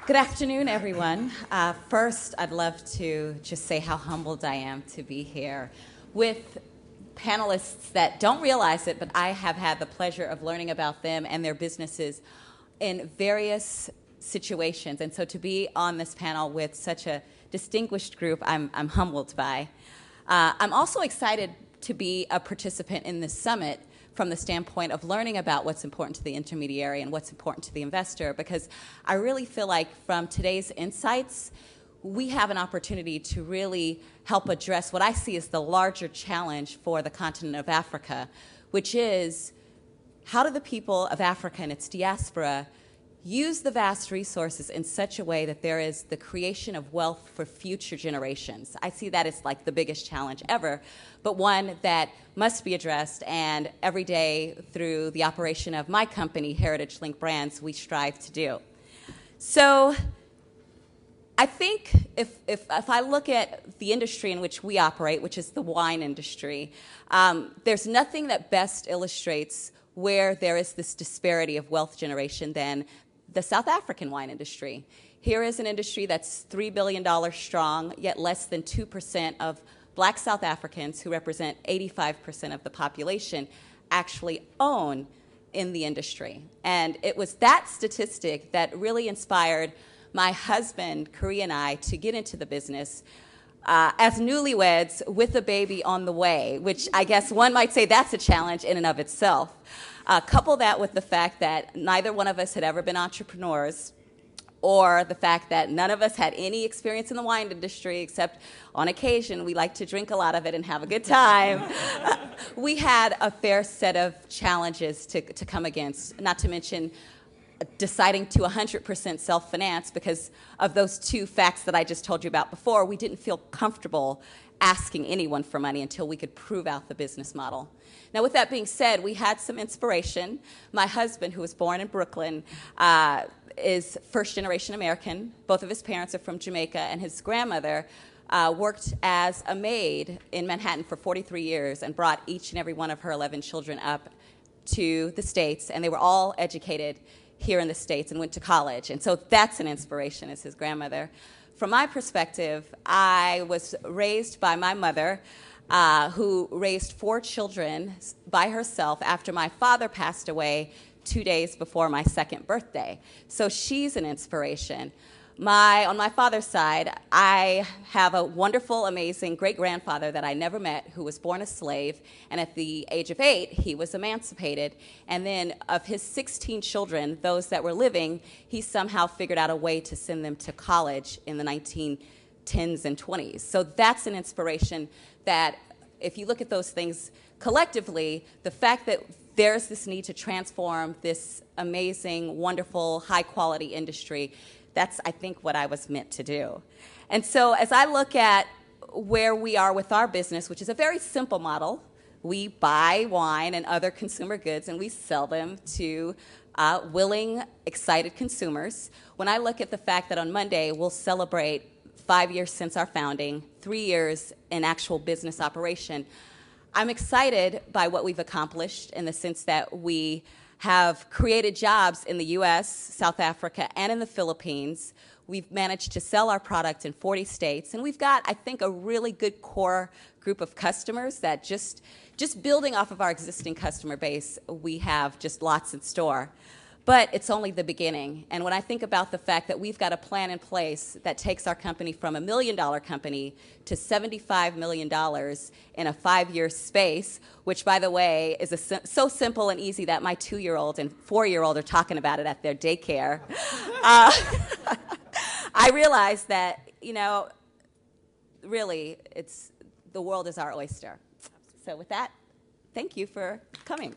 Good afternoon, everyone. First, I'd love to just say how humbled I am to be here with panelists that don't realize it, but I have had the pleasure of learning about them and their businesses in various situations. And so to be on this panel with such a distinguished group, I'm humbled by. I'm also excited to be a participant in this summit from the standpoint of learning about what's important to the intermediary and what's important to the investor, because I really feel like from today's insights, we have an opportunity to really help address what I see as the larger challenge for the continent of Africa, which is how do the people of Africa and its diaspora use the vast resources in such a way that there is the creation of wealth for future generations. I see that as like the biggest challenge ever, but one that must be addressed, and every day through the operation of my company, Heritage Link Brands, we strive to do. So I think if I look at the industry in which we operate, which is the wine industry, there's nothing that best illustrates where there is this disparity of wealth generation than the South African wine industry. Here is an industry that's $3 billion strong, yet less than 2% of black South Africans, who represent 85% of the population, actually own in the industry. And it was that statistic that really inspired my husband, Kari, and I to get into the business as newlyweds with a baby on the way, which I guess one might say that's a challenge in and of itself. Couple that with the fact that neither one of us had ever been entrepreneurs, or the fact that none of us had any experience in the wine industry, except on occasion we like to drink a lot of it and have a good time. We had a fair set of challenges to come against, not to mention deciding to 100% self-finance because of those two facts that I just told you about before. We didn't feel comfortable asking anyone for money until we could prove out the business model. Now, with that being said, we had some inspiration. My husband, who was born in Brooklyn, is first-generation American. Both of his parents are from Jamaica, and his grandmother worked as a maid in Manhattan for 43 years and brought each and every one of her 11 children up to the States, and they were all educated here in the States and went to college. And so that's an inspiration, as his grandmother. From my perspective, I was raised by my mother, who raised 4 children by herself after my father passed away 2 days before my 2nd birthday. So she's an inspiration. On my father's side, I have a wonderful, amazing great-grandfather that I never met who was born a slave, and at the age of 8, he was emancipated. And then of his 16 children, those that were living, he somehow figured out a way to send them to college in the 1910s and 20s. So that's an inspiration that, if you look at those things collectively, the fact that there's this need to transform this amazing, wonderful, high-quality industry, that's, I think, what I was meant to do. And so as I look at where we are with our business, which is a very simple model, we buy wine and other consumer goods and we sell them to willing, excited consumers. When I look at the fact that on Monday we'll celebrate 5 years since our founding, 3 years in actual business operation, I'm excited by what we've accomplished in the sense that we have created jobs in the U.S., South Africa, and in the Philippines. We've managed to sell our product in 40 states, and we've got, I think, a really good core group of customers that just building off of our existing customer base, we have just lots in store. But it's only the beginning. And when I think about the fact that we've got a plan in place that takes our company from $1 million company to $75 million in a 5-year space, which, by the way, is so simple and easy that my 2-year-old and 4-year-old are talking about it at their daycare, I realize that, really, the world is our oyster. So with that, thank you for coming.